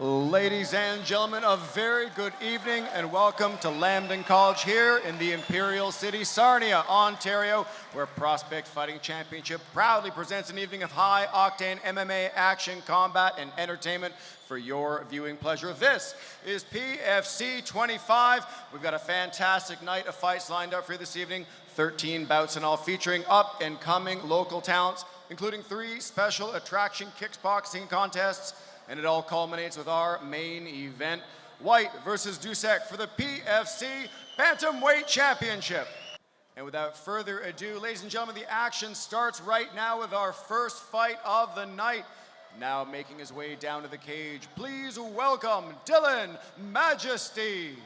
Ladies and gentlemen, a very good evening and welcome to Lambton College here in the Imperial City, Sarnia, Ontario, where Prospect Fighting Championship proudly presents an evening of high-octane MMA action, combat, and entertainment for your viewing pleasure. This is PFC 25. We've got a fantastic night of fights lined up for you this evening, 13 bouts in all, featuring up-and-coming local talents, including 3 special attraction kickboxing contests. And it all culminates with our main event, White versus Dusek for the PFC Bantamweight Championship. And without further ado, ladies and gentlemen, the action starts right now with our first fight of the night. Now making his way down to the cage, please welcome Dylan Majeste.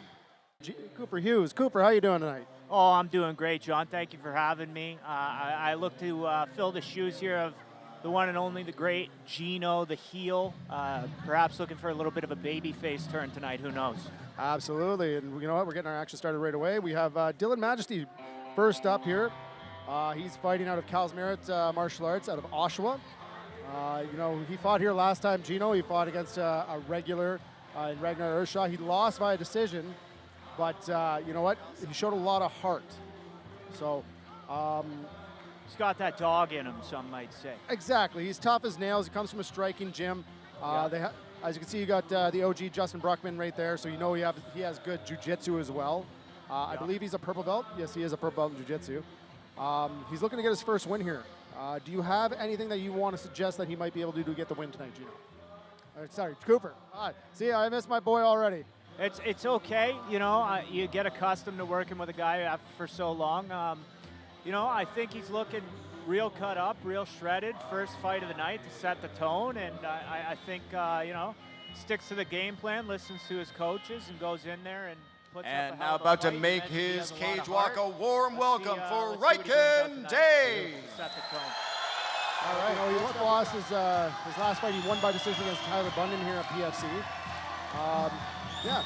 Cooper Hughes. Cooper, how you doing tonight? Oh, I'm doing great, John. Thank you for having me. I look to fill the shoes here of the one and only, the great Gino, the heel. Perhaps looking for a little bit of a baby face turn tonight, who knows? Absolutely, and you know what, we're getting our action started right away. We have Dylan Majeste first up here. He's fighting out of Kalsmerit Martial Arts out of Oshawa. You know, he fought here last time, Gino. He fought against a regular in Ragnar Ershaw. He lost by a decision, but you know what, he showed a lot of heart. So, he's got that dog in him, some might say. Exactly. He's tough as nails. He comes from a striking gym. Yeah. As you can see, you got the OG Justin Bruckman right there, so you know he has good jiu-jitsu as well. I believe he's a purple belt. Yes, he is a purple belt in jiu-jitsu. He's looking to get his first win here. Do you have anything that you want to suggest that he might be able to do to get the win tonight, Gino? Sorry, Cooper. See, I missed my boy already. It's okay. You know, you get accustomed to working with a guy for so long. You know, I think he's looking real cut up, real shredded. First fight of the night to set the tone, and I think, you know, sticks to the game plan, listens to his coaches, and goes in there and puts up a hell of a now about to fight. make his cage walk, a warm Let's welcome see, for let's see what he brings out Ryken tonight Day. to set the tone. All right, well, he lost his last fight. He won by decision against Tyler Bundan here at PFC. Yeah,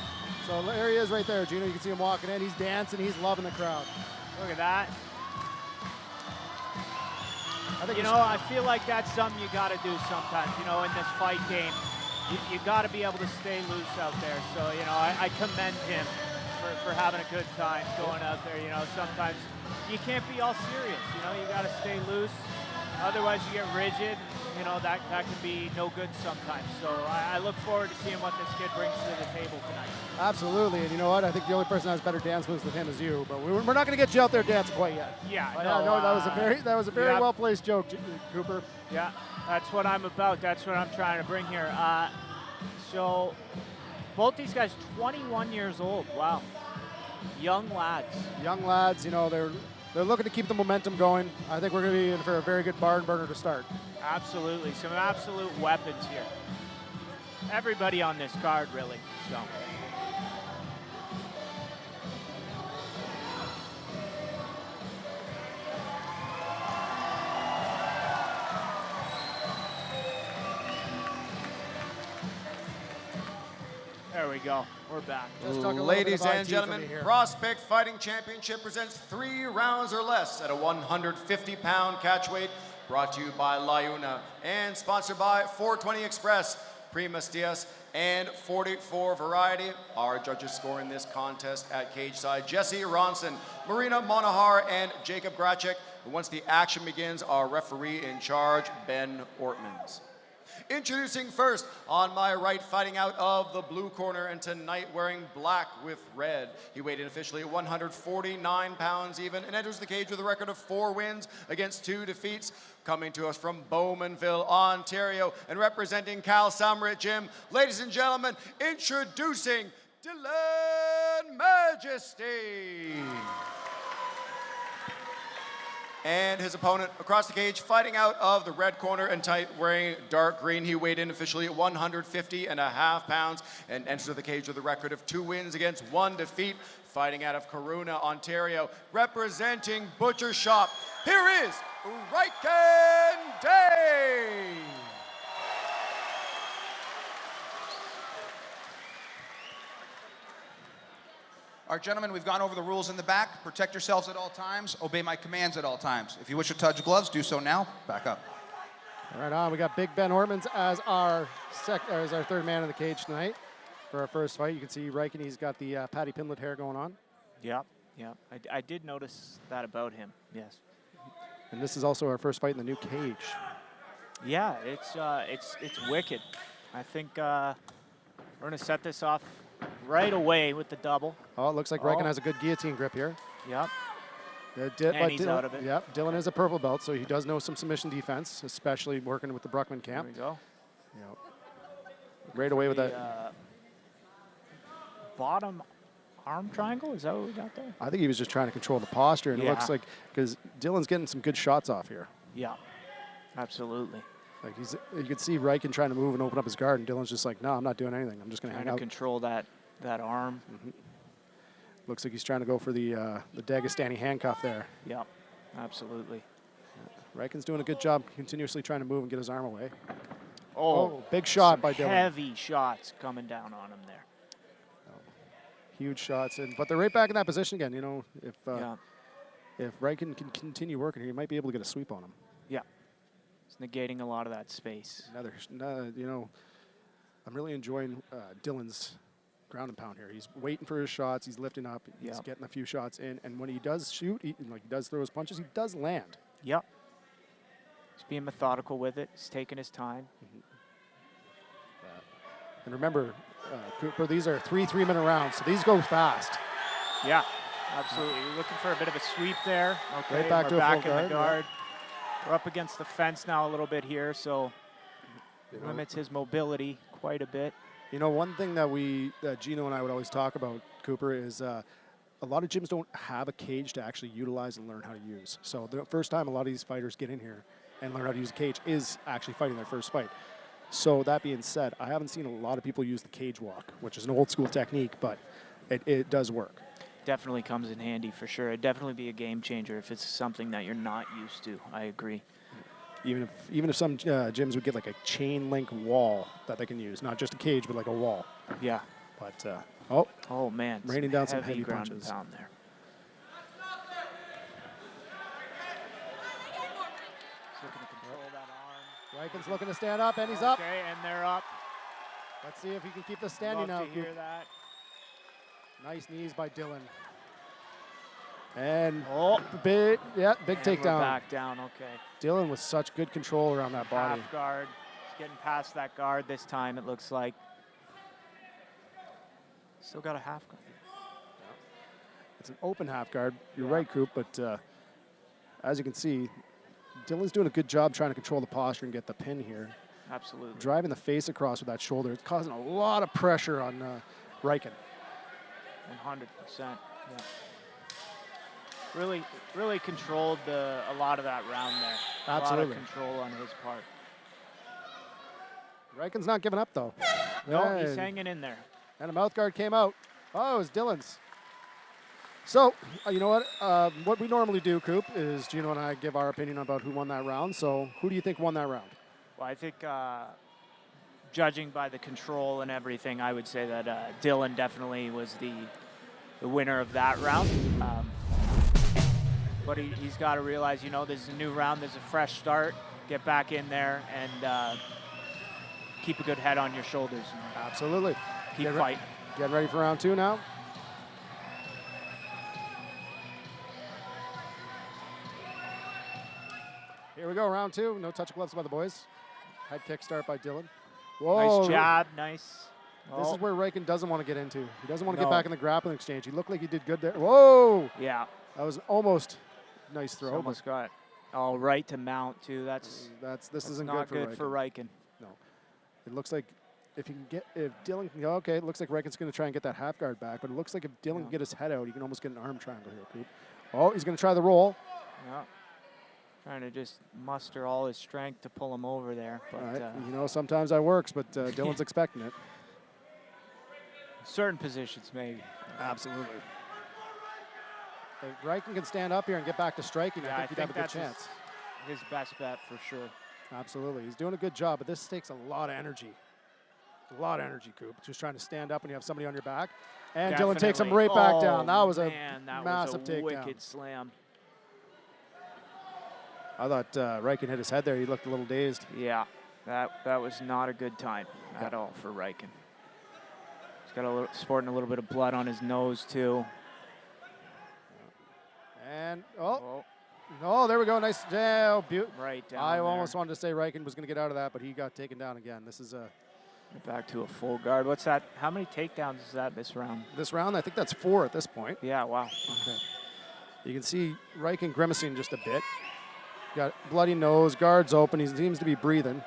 so there he is right there, Gino. You can see him walking in. He's dancing. He's loving the crowd. Look at that. You know, I feel like that's something you got to do sometimes, you know, in this fight game. You got to be able to stay loose out there. So, you know, I commend him for having a good time going out there. You know, sometimes you can't be all serious. You know, you got to stay loose. Otherwise, you get rigid. You know, that can be no good sometimes. So I look forward to seeing what this kid brings to the table tonight. Absolutely, and you know what? I think the only person that has better dance moves than him is you. But we're not going to get you out there dancing quite yet. Yeah, no, that was a very well placed joke, Cooper. Yeah, that's what I'm about. That's what I'm trying to bring here. So both these guys, 21 years old. Wow, young lads. Young lads. You know, they're looking to keep the momentum going. I think we're going to be in for a very good barn burner to start. Absolutely, some absolute weapons here. Everybody on this card, really. So. There we go. We're back. Ladies and gentlemen, Prospect Fighting Championship presents 3 rounds or less at a 150-pound catchweight, brought to you by La Una and sponsored by 420 Express, Primus Diaz, and 44 Variety. Our judges scoring this contest at cage side, Jesse Ronson, Marina Monahar, and Jacob Gracek. And once the action begins, our referee in charge, Ben Ortmans. Introducing first, on my right, fighting out of the blue corner, and tonight wearing black with red. He weighed in officially at 149 pounds even, and enters the cage with a record of 4 wins against 2 defeats. Coming to us from Bowmanville, Ontario, and representing Kalsmerit Gym, ladies and gentlemen, introducing Dylan Majeste. And his opponent across the cage, fighting out of the red corner and tight, wearing dark green. He weighed in officially at 150.5 pounds and enters the cage with a record of 2 wins against 1 defeat. Fighting out of Corunna, Ontario, representing Butcher Shop, here is Ryken Day. All right, gentlemen, we've gone over the rules in the back. Protect yourselves at all times. Obey my commands at all times. If you wish to touch gloves, do so now. Back up. Right on. We got Big Ben Ortmans as our third man in the cage tonight for our first fight. You can see Reichen, he's got the Patty Pimlet hair going on. Yep. I did notice that about him. Yes. And this is also our first fight in the new cage. Yeah, it's wicked. I think we're gonna set this off right away with the double. Oh, it looks like Reichen has a good guillotine grip here. Yep. And he's out of it. Yep, Dylan is a purple belt, so he does know some submission defense, especially working with the Bruckman camp. There we go. Yep. Right away with that. Bottom arm triangle, is that what we got there? I think he was just trying to control the posture, and it looks like, because Dylan's getting some good shots off here. Yeah, absolutely. Like you could see Reichen trying to move and open up his guard, and Dylan's just like, no, I'm not doing anything. I'm just going to hang out. Control that arm. Mm-hmm. Looks like he's trying to go for the Dagestani handcuff there. Yep, absolutely. Reichen's doing a good job continuously trying to move and get his arm away. Oh, big shot by Dylan. Heavy shots coming down on him there. Huge shots, but they're right back in that position again. You know, if Reichen can continue working here, he might be able to get a sweep on him. Yeah, it's negating a lot of that space. You know, I'm really enjoying Dylan's ground and pound here. He's waiting for his shots. He's lifting up. He's getting a few shots in, and when he does shoot, he does throw his punches, he does land. Yep. He's being methodical with it. He's taking his time. Mm-hmm. And remember, Cooper, these are 3-minute rounds, so these go fast. Yeah, absolutely. You're looking for a bit of a sweep there. Okay, right back to we're a full back in guard, the guard. We're up against the fence now a little bit here, so limits his mobility quite a bit. You know, one thing that Gino and I would always talk about, Cooper, is a lot of gyms don't have a cage to actually utilize and learn how to use. So the first time a lot of these fighters get in here and learn how to use a cage is actually fighting their first fight. So that being said, I haven't seen a lot of people use the cage walk, which is an old school technique, but it does work. Definitely comes in handy for sure. It'd definitely be a game changer if it's something that you're not used to. I agree. Even if some gyms would get like a chain link wall that they can use, not just a cage, but like a wall. Yeah. But oh man, raining down some heavy ground punches. And pound there. Looking to control that arm. Reichen's looking to stand up, and he's up. Okay, and they're up. Let's see if he can keep this standing now. Love to hear that. Nice knees by Dylan. And And big We're takedown. back down, okay. Dylan with such good control around that body. Half guard. He's getting past that guard this time, it looks like. Still got a half guard. It's an open half guard. You're right, Coop, but as you can see, Dylan's doing a good job trying to control the posture and get the pin here. Absolutely. Driving the face across with that shoulder. It's causing a lot of pressure on Reichen. 100%. Yeah. Really controlled a lot of that round there. Absolutely. A lot of control on his part. Reichen's not giving up, though. No, he's hanging in there. And a mouth guard came out. Oh, it was Dylan's. So, you know what? What we normally do, Coop, is Gino and I give our opinion about who won that round. So, who do you think won that round? Well, I think judging by the control and everything, I would say that Dylan definitely was the winner of that round. But he's got to realize, you know, this is a new round. There's a fresh start. Get back in there and keep a good head on your shoulders. Absolutely. Keep fighting. Getting ready for round two now. Here we go, round two. No touch of gloves by the boys. Head kick start by Dylan. Whoa. Nice jab, nice. This is where Reichen doesn't want to get into. He doesn't want to get No. back in the grappling exchange. He looked like he did good there. Whoa! Yeah. That was almost nice throw. Almost got all right to mount too. That's isn't not good for Reichen. Reichen. No. It looks like if Dylan can go, okay, it looks like Reichen's going to try and get that half guard back, but it looks like if Dylan can get his head out, he can almost get an arm triangle here, Coop. Oh, he's going to try the roll. Yeah. Trying to just muster all his strength to pull him over there. But, All right. You know, sometimes that works, but Dylan's expecting it. certain positions, maybe. Absolutely. If Reichen can stand up here and get back to striking, I think he'd have a good that's chance. his best bet for sure. Absolutely. He's doing a good job, but this takes a lot of energy. A lot of energy, Coop. Just trying to stand up when you have somebody on your back. And Dylan takes him right back down. That was a massive takedown. Wicked slam. I thought Riken hit his head there. He looked a little dazed. Yeah, that was not a good time at all for Riken. He's got sporting a little bit of blood on his nose too. And oh, there we go. Nice. Yeah, Right down I there. almost wanted to say Riken was going to get out of that, but he got taken down again. This is Back to a full guard. What's that? How many takedowns is that this round? this round. I think that's 4 at this point. Yeah, wow. Okay. You can see Riken grimacing just a bit. Got bloody nose, guards open. He seems to be breathing.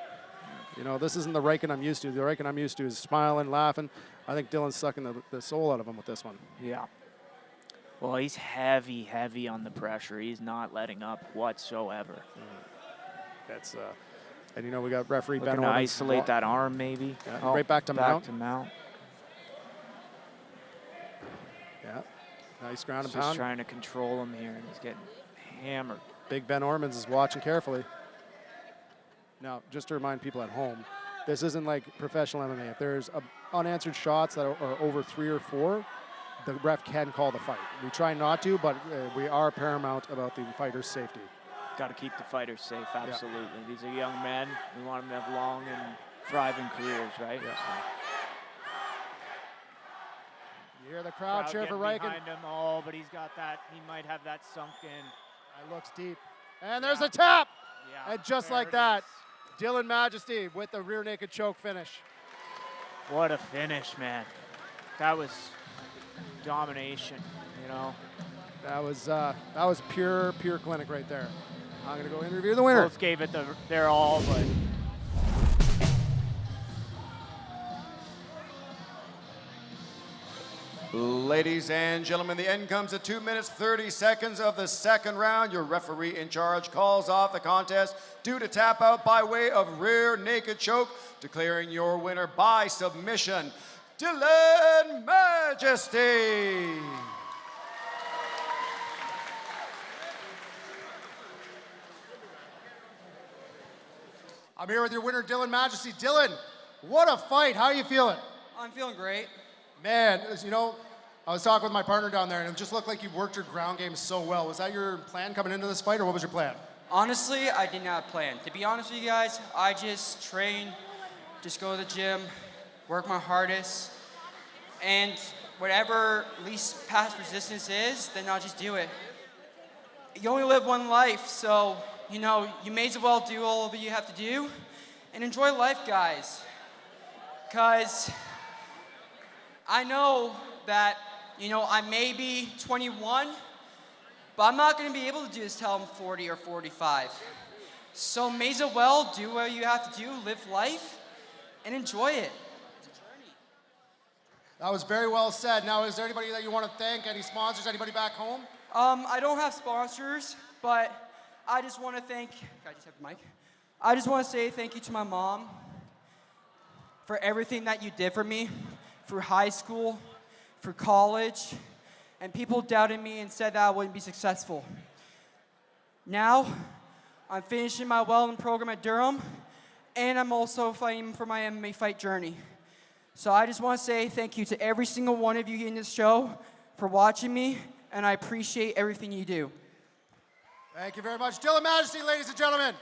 You know, this isn't the Riken I'm used to. The Riken I'm used to is smiling, laughing. I think Dylan's sucking the soul out of him with this one. Yeah. Well, he's heavy on the pressure. He's not letting up whatsoever. That's and you know we got referee Looking Ben to Ormans. isolate that arm maybe. Yeah, right back to Mount. Back to Mount. Yeah. Nice ground and Just pound. trying to control him here, and he's getting hammered. Big Ben Ormans is watching carefully. Now, just to remind people at home, this isn't like professional MMA. If there's unanswered shots that are over 3 or 4, the ref can call the fight. We try not to, but we are paramount about the fighter's safety. Got to keep the fighters safe, absolutely. Yeah. These are young men. We want them to have long and thriving careers, right? Yeah. So. You hear the crowd cheer for Riken. Behind him, oh, but he's got that. He might have that sunk in. It looks deep. And there's a tap. Yeah, And just like that, Dylan Majeste with the rear naked choke finish. What a finish, man. That was domination, you know. That was pure clinic right there. I'm gonna go interview the winner. Both gave it their all, but Ladies and gentlemen, the end comes at 2 minutes, 30 seconds of the second round. Your referee in charge calls off the contest due to tap out by way of rear naked choke, declaring your winner by submission, Dylan Majeste. I'm here with your winner, Dylan Majeste. Dylan, what a fight. How are you feeling? I'm feeling great. Man, you know, I was talking with my partner down there, and it just looked like you worked your ground game so well. Was that your plan coming into this fight, or what was your plan? Honestly, I did not plan. To be honest with you guys, I just train, just go to the gym, work my hardest, and whatever least past resistance is, then I'll just do it. You only live one life, so, you know, you may as well do all that you have to do and enjoy life, guys. Because I know that, you know, I may be 21, but I'm not going to be able to do this till I'm 40 or 45. So may as well do what you have to do, live life, and enjoy it. That was very well said. Now, is there anybody that you want to thank? Any sponsors? Anybody back home? I don't have sponsors, but I just want to thank, can I just have the mic? I just want to say thank you to my mom for everything that you did for me, through high school, through college, and people doubted me and said that I wouldn't be successful. Now, I'm finishing my welding program at Durham, and I'm also fighting for my MMA fight journey. So I just want to say thank you to every single one of you in this show for watching me, and I appreciate everything you do. Thank you very much. Dylan Majeste, ladies and gentlemen.